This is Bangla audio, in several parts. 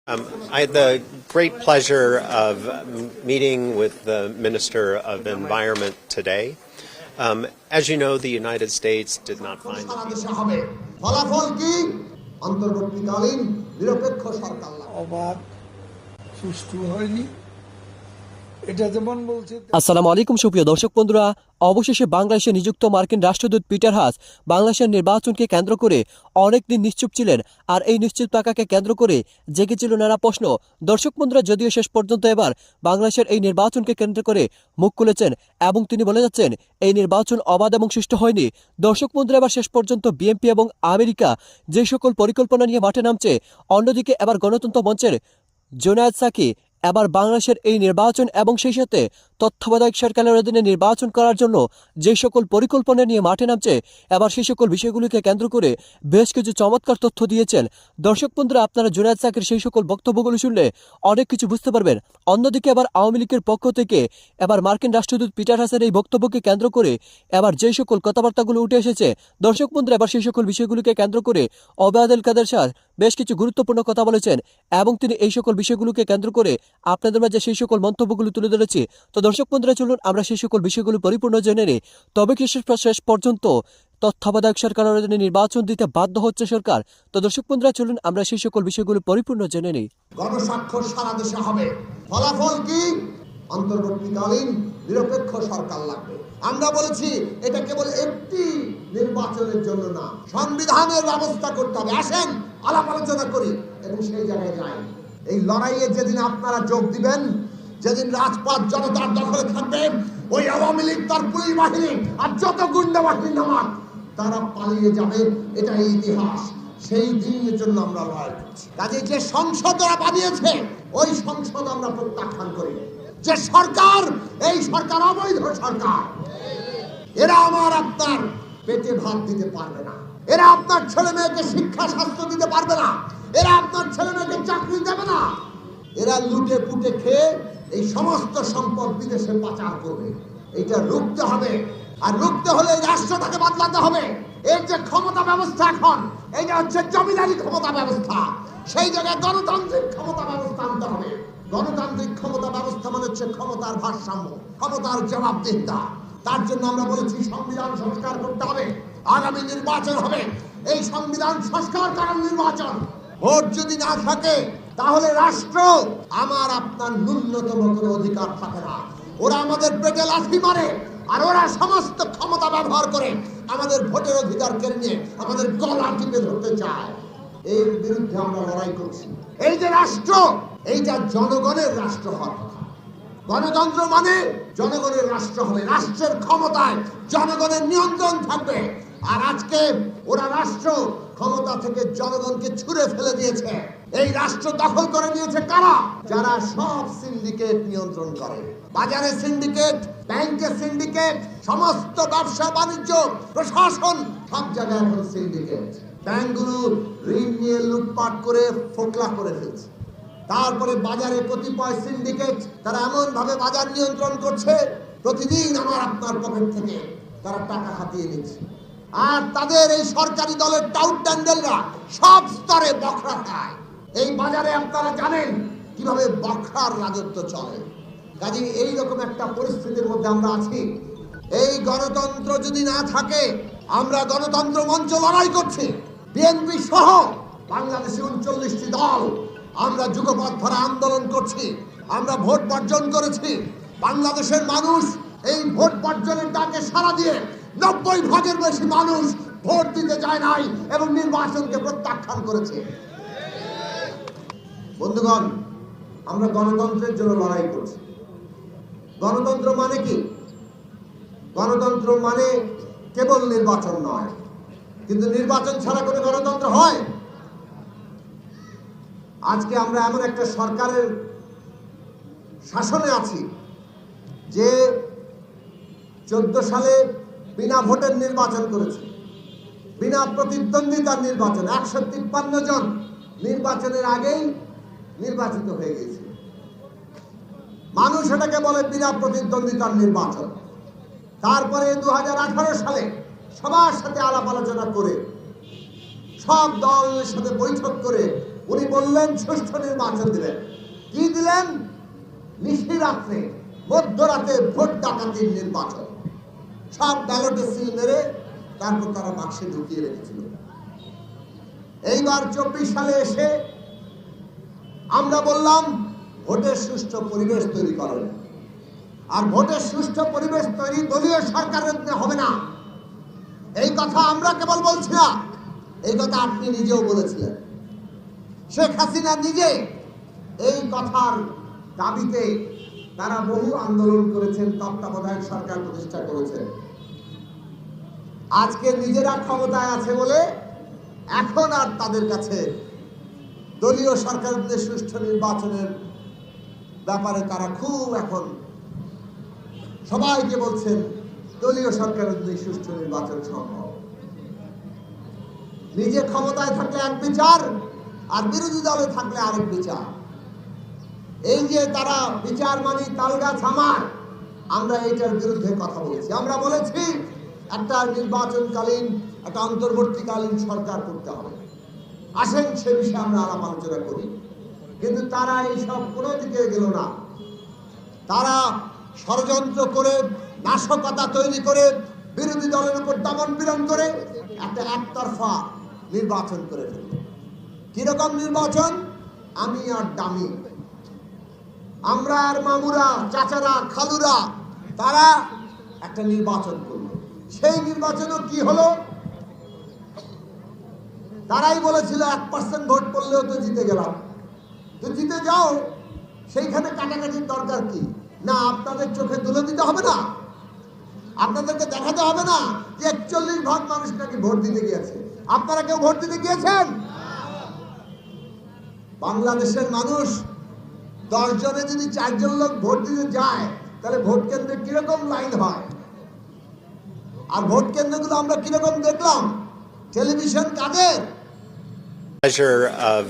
I had the great pleasure of meeting with the Minister of Environment today. As you know, the United States did not find আসসালামু আলাইকুম সুপ্রিয় দর্শক বন্ধুরা, অবশেষে বাংলাদেশে নিযুক্ত মার্কিন রাষ্ট্রদূত পিটার হাস বাংলাদেশের নির্বাচনকে কেন্দ্র করে অনেকদিন নিশ্চুপ ছিলেন। আর এই নিশ্চুপ থাকাকে কেন্দ্র করে জেগেছিল নানা প্রশ্ন। দর্শক বন্ধুরা, যদিও শেষ পর্যন্ত এবার বাংলাদেশের এই নির্বাচনকে কেন্দ্র করে মুখ খুলেছেন এবং তিনি বলে যাচ্ছেন এই নির্বাচন অবাধ এবং সুষ্ঠু হয়নি। দর্শক বন্ধুরা, এবার শেষ পর্যন্ত বিএনপি এবং আমেরিকা যে সকল পরিকল্পনা নিয়ে মাঠে নামছে, অন্যদিকে এবার গণতন্ত্র মঞ্চের জুনায়েদ সাকি এবার বাংলাদেশের এই নির্বাচন এবং সেই সাথে তত্ত্বাবধায়ক সরকারের অধীনে নির্বাচন করার জন্য যে সকল পরিকল্পনা নিয়ে মাঠে নামছে, এবার সেই সকল বিষয়গুলিকে কেন্দ্র করে বেশ কিছু চমৎকার তথ্য দিয়েছেন। দর্শক বন্ধুরা, আপনারা জুনায়েদ সাকির সেই সকল বক্তব্যগুলো শুনলে অনেক কিছু বুঝতে পারবেন। অন্যদিকে এবার আওয়ামী লীগের পক্ষ থেকে এবার মার্কিন রাষ্ট্রদূত পিটার হাসের এই বক্তব্যকে কেন্দ্র করে এবার যে সকল কথাবার্তাগুলো উঠে এসেছে, দর্শক বন্ধুরা, এবার সেই সকল বিষয়গুলিকে কেন্দ্র করে ওবায়দুল কাদের শাহ বেশ কিছু গুরুত্বপূর্ণ কথা বলেছেন এবং তিনি এই সকল বিষয়গুলোকে কেন্দ্র করে আপনাদের মাঝে সেই সকল মন্তব্যগুলো তুলে ধরেছি। তো দর্শক বন্ধুরা, চলুন আমরা সেই সকল বিষয়গুলো পরিপূর্ণ জেনে নিই। তবে কি শেষ পর্যন্ত তত্ত্বাবধায়ক সরকারের অধীনে নির্বাচন দিতে বাধ্য হচ্ছে সরকার? তো দর্শক বন্ধুরা, চলুন আমরা সেই সকল বিষয়গুলো পরিপূর্ণ জেনে নিই। গণস্বাক্ষর সারা দেশে হবে। ফলাফল কি? অন্তর্বর্তীকালীন নিরপেক্ষ সরকার লাগবে। আমরা বলেছি এটা কেবল একটি নির্বাচনের জন্য না, সংবিধানের ব্যবস্থা করতে হবে। আসেন আলাপ আলোচনা করি এবং সেই জায়গায় যাই। এই লড়াইয়ে যেদিন আপনারা যোগ দিবেন, যেদিন রাজপথ জনতার দখলে থাকবে, ওই আওয়ামী লীগ, তার পুলিশ বাহিনী আর যত গুন্ডা বাহিনী নামাক তারা পালিয়ে যাবে। এটাই ইতিহাস। সেই দিনের জন্য আমরা লড়াই করছি। কাজে যে সংসদ ওরা বানিয়েছে, ওই সংসদ আমরা প্রত্যাখ্যান করি। যে সরকার, এই সরকার অবৈধ সরকার। এরা আমার আপনার পেটে ভাত দিতে পারবে না। এরা আপনার ছেলে মেয়েকে শিক্ষা স্বাস্থ্য দিতে পারবে না। এরা আপনার ছেলে মেয়েকে চাকরি দেবে না। এরা লুটে পুটে খেয়ে এই সমস্ত সম্পদ বিদেশে পাচার করবে। এটা রুখতে হবে। আর রুখতে হলে এই রাষ্ট্রটাকে বদলাতে হবে। এর যে ক্ষমতা ব্যবস্থা এখন, এইটা হচ্ছে জমিদারি ক্ষমতা ব্যবস্থা। সেই জায়গায় গণতান্ত্রিক ক্ষমতা ব্যবস্থা আনতে হবে। গণতান্ত্রিক ক্ষমতা ব্যবস্থা মানে হচ্ছে ক্ষমতার ভারসাম্য, ক্ষমতার জবাবদিহিতা। তার জন্য আমরা বলেছি সংবিধান সংস্কার করতে হবে। আগামী নির্বাচন হবে এই সংবিধান সংস্কার করার নির্বাচন। ভোট যদি না থাকে তাহলে রাষ্ট্র আমার আপনার ন্যূনতম কোনো অধিকার থাকে না। ওরা আমাদের পেটে লাথি মারে আর ওরা সমস্ত ক্ষমতা ব্যবহার করে আমাদের ভোটের অধিকার কেড়ে নিয়ে আমাদের গলা টিপে ধরতে চায়। এর বিরুদ্ধে আমরা লড়াই করছি। এই যে রাষ্ট্র, এইটা জনগণের রাষ্ট্র হওয়ার কথা। গণতন্ত্র মানে জনগণের রাষ্ট্র হবে। রাষ্ট্রের ক্ষমতায় জনগণের নিয়ন্ত্রণ থাকবে। আর আজকে ওরা রাষ্ট্র ক্ষমতা থেকে জনগণকে ছুঁড়ে ফেলে দিয়েছে। এই রাষ্ট্র দখল করে নিয়েছে কারা? যারা সব সিন্ডিকেট নিয়ন্ত্রণ করে। বাজারে সিন্ডিকেট, ব্যাংকে সিন্ডিকেট, সমস্ত ব্যবসা বাণিজ্য, প্রশাসন, সব জায়গায় এখন সিন্ডিকেট। ব্যাংকগুলো ঋণ নিয়ে লুটপাট করে ফোকলা করে ফেলছে। তারপরে বাজারে কতিপয় সিন্ডিকেট তারা এমন ভাবে বাজার নিয়ন্ত্রণ করছে, প্রতিদিন আমার আপনার পকেট থেকে তারা টাকা হাতিয়ে নিচ্ছে। আর তাদের এই সরকারি দলের টাউট ট্যান্ডেলরা সব স্তরে বখরা খায়। এই বাজারে আপনারা জানেন কিভাবে বখরার রাজত্ব চলে। কাজে এইরকম একটা পরিস্থিতির মধ্যে আমরা আছি। এই গণতন্ত্র যদি না থাকে, আমরা গণতন্ত্র মঞ্চ লড়াই করছি। বিএনপি সহ বাংলাদেশে 39টি দল আমরা যুগপৎ ধরে আন্দোলন করছি। আমরা ভোট বর্জন করেছি। বাংলাদেশের মানুষ এই ভোট বর্জনের ডাকে সাড়া দিয়ে 90% বেশি মানুষ ভোট দিতে যায় নাই এবং নির্বাচনকে প্রত্যাখ্যান করেছে। বন্ধুগণ, আমরা গণতন্ত্রের জন্য লড়াই করছি। গণতন্ত্র মানে কি? গণতন্ত্র মানে কেবল নির্বাচন নয়। কিন্তু নির্বাচন ছাড়া কোনো গণতন্ত্র হয়? আজকে আমরা এমন একটা সরকারের শাসনে আছি যে 14 সালে বিনা ভোটের নির্বাচন করেছে, বিনা প্রতিদ্বন্দ্বিতার নির্বাচন। 153 জন নির্বাচনের আগেই নির্বাচিত হয়ে গেছে। মানুষ এটাকে বলে বিনা প্রতিদ্বন্দ্বিতার নির্বাচন। তারপরে 2018 সালে সবার সাথে আলাপ আলোচনা করে, সব দলের সাথে বৈঠক করে উনি বললেন সুষ্ঠু নির্বাচন দিলেন। কি দিলেন? নিশিরাত্রে মধ্যরাতে ভোট ডাকাতির নির্বাচন। সব ব্যালটে সিল মেরে তারপর তারা বাক্সে ঢুকিয়ে রেখেছিল। এইবার 24 সালে এসে আমরা বললাম ভোটের সুষ্ঠু পরিবেশ তৈরি করেন। আর ভোটের সুষ্ঠু পরিবেশ তৈরি দলীয় সরকারের হবে না, এই কথা আমরা কেবল বলছি না, এই কথা আপনি নিজেও বলেছিলেন। শেখ হাসিনা নিজে এই কথার দাবিতে তারা বহু আন্দোলন করেছেন, তত্ত্বাবধায়ক সরকার প্রতিষ্ঠা করেছেন। আজকে নিজেরা ক্ষমতায় আছে বলে এখন আর তাদের কাছে দলীয় সরকারের সুষ্ঠু নির্বাচনের ব্যাপারে তারা খুব এখন সবাইকে বলছেন দলীয় সরকারের সুষ্ঠু নির্বাচন সম্ভব। নিজে ক্ষমতায় থাকলে এক বিচার, আর বিরোধী দলে থাকলে আরেক বিচার। এই যে তারা বিচার মানি তালগাছ আমার, আমরা এইটার বিরুদ্ধে কথা বলেছি। আমরা বলেছি একটা নির্বাচনকালীন, একটা অন্তর্বর্তীকালীন সরকার করতে হবে। আসেন সে বিষয়ে আমরা আলাপ আলোচনা করি। কিন্তু তারা এইসব কোনো দিকে গেল না। তারা ষড়যন্ত্র করে, নাশকতা তৈরি করে, বিরোধী দলের উপর দমন পীড়ন করে একটা একতরফা নির্বাচন করে ফেলল। কিরকম নির্বাচন? আমি আর দামি, আমরা আর মামুরা, চাচারা, খালুরা, তারা একটা নির্বাচন করলো। সেই নির্বাচনও কি হলো? তারাই বলেছিল 1% ভোট পড়লেও তো জিতে গেলাম। তো জিতে যাও, সেইখানে কাটাকাটির দরকার কি? না, আপনাদের চোখে তুলে দিতে হবে না, আপনাদেরকে দেখাতে হবে না যে 41% মানুষ নাকি ভোট দিতে গিয়েছে। আপনারা কেউ ভোট দিতে গিয়েছেন? বাংলাদেশের মানুষ 10 জনে যদি 4 জন লোক ভোট দিতে যায়, তাহলে ভোট কেন্দ্রে কিরকম লাইন হয়? আর ভোট কেন্দ্রগুলো আমরা কিরকম দেখলাম? টেলিভিশন কাদের? Pleasure of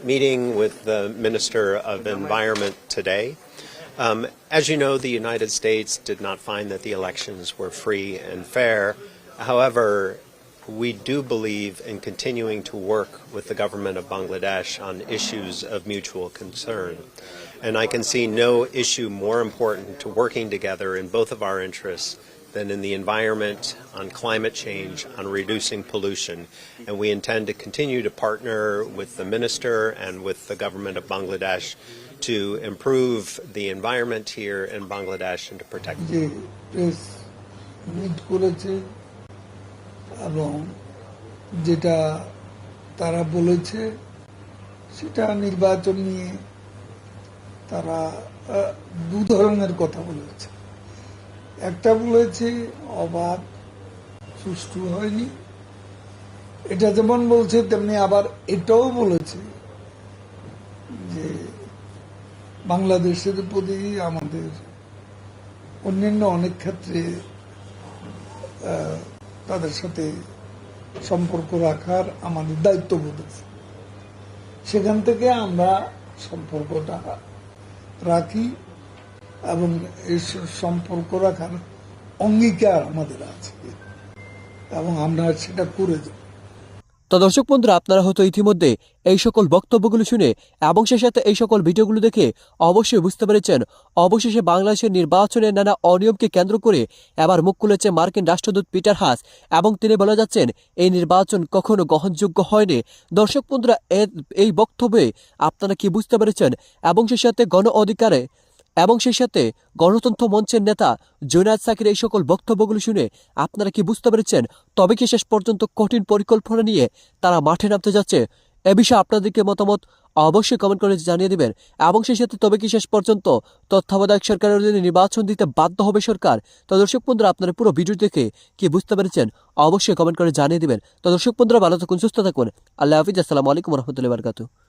meeting with the Minister of Environment today. As you know, the United States did not find that the elections were free and fair. However, we do believe in continuing to work with the government of Bangladesh on issues of mutual concern. And I can see no issue more important to working together in both of our interests than in the environment, on climate change, on reducing pollution. And we intend to continue to partner with the minister and with the government of Bangladesh to improve the environment here in Bangladesh and to protect it. যে প্রেস মিট করেছে এবং যেটা তারা বলেছে সেটা নির্বাচন নিয়ে তারা দু ধরনের কথা বলেছে। একটা বলেছে অবাধ সুষ্ঠু হয়নি, এটা যেমন বলছে তেমনি আবার এটাও বলেছে যে বাংলাদেশের প্রতি আমাদের অন্যান্য অনেক ক্ষেত্রে তাদের সাথে সম্পর্ক রাখার আমাদের দায়িত্ববোধ আছে। সেখান থেকে আমরা সম্পর্কটা রাখি এবং এই সম্পর্ক রাখার অঙ্গীকার আমাদের আছে এবং আমরা সেটা করে দেব। তো দর্শক বন্ধুরা, আপনারা হয়তো ইতিমধ্যে এই সকল বক্তব্যগুলো শুনে এবং সেই সাথে এই সকল ভিডিওগুলো দেখে অবশ্যই বুঝতে পেরেছেন অবশেষে বাংলাদেশের নির্বাচনের নানা অনিয়মকে কেন্দ্র করে এবার মুখ খুলেছে মার্কিন রাষ্ট্রদূত পিটার হাস এবং তিনি বলে যাচ্ছেন এই নির্বাচন কখনো গ্রহণযোগ্য হয়নি। দর্শক বন্ধুরা, এই বক্তব্যে আপনারা কি বুঝতে পেরেছেন? এবং সেই সাথে সেই সাথে গণতন্ত্র মঞ্চের নেতা জুনায়েদ সাকির এই সকল বক্তব্যগুলো শুনে আপনারা কি বুঝতে পেরেছেন? তবে কি শেষ পর্যন্ত কঠিন পরিকল্পনা নিয়ে তারা মাঠে নামতে যাচ্ছে? এ বিষয়ে আপনাদেরকে মতামত অবশ্যই কমেন্ট করে জানিয়ে দিবেন। এবং সেই সাথে তবে কি শেষ পর্যন্ত তত্ত্বাবধায়ক সরকারের অধীনে নির্বাচন দিতে বাধ্য হবে সরকার? তো দর্শক বন্ধুরা, আপনারা পুরো ভিডিও দেখে কি বুঝতে পেরেছেন অবশ্যই কমেন্ট করে জানিয়ে দিবেন। তো দর্শক বন্ধুরা, ভালো থাকুন, সুস্থ থাকুন। আল্লাহ হাফিজ। আসসালামু আলাইকুম রহমতুল্লাহি ওয়া বারাকাতুহু।